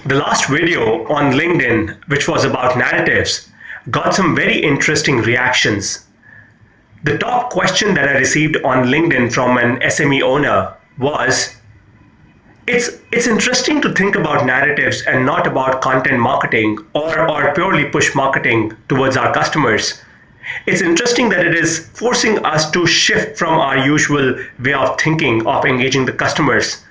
The last video on LinkedIn, which was about narratives, got some very interesting reactions. The top question that I received on LinkedIn from an SME owner was, it's interesting to think about narratives and not about content marketing or purely push marketing towards our customers. It's interesting that it is forcing us to shift from our usual way of thinking of engaging the customers.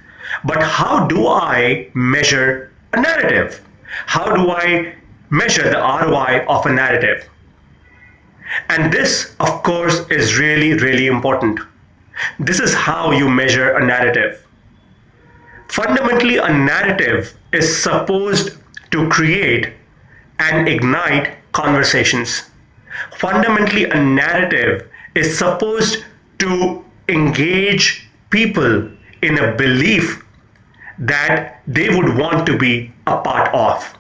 But how do I measure a narrative? How do I measure the ROI of a narrative? And this, of course, is really, really important. This is how you measure a narrative. Fundamentally, a narrative is supposed to create and ignite conversations. Fundamentally, a narrative is supposed to engage people in a belief that they would want to be a part of.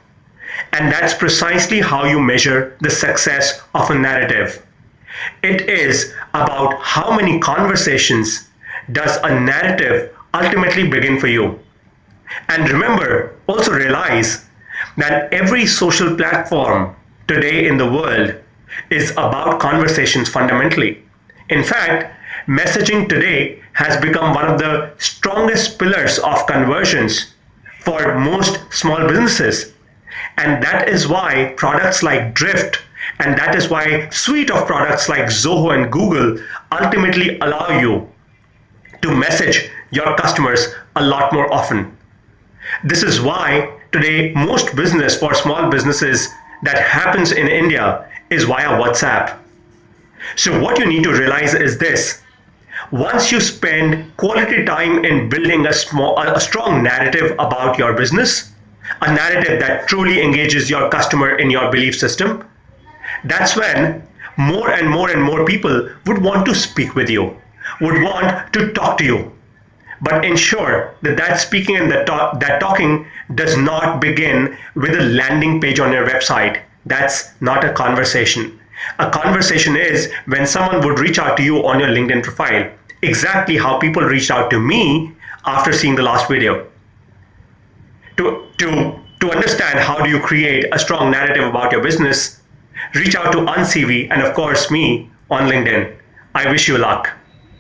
And that's precisely how you measure the success of a narrative. It is about how many conversations does a narrative ultimately begin for you. And remember, also realize that every social platform today in the world is about conversations fundamentally. In fact, messaging today has become one of the strongest pillars of conversions for most small businesses. And that is why products like Drift, and that is why suite of products like Zoho and Google ultimately allow you to message your customers a lot more often. This is why today most business for small businesses that happens in India is via WhatsApp. So what you need to realize is this: once you spend quality time in building a strong narrative about your business, a narrative that truly engages your customer in your belief system, that's when more and more and more people would want to speak with you, would want to talk to you. But ensure that that speaking and that talking does not begin with a landing page on your website. That's not a conversation. A conversation is when someone would reach out to you on your LinkedIn profile, exactly how people reached out to me after seeing the last video. To understand how do you create a strong narrative about your business, reach out to UNCV and of course me on LinkedIn. I wish you luck.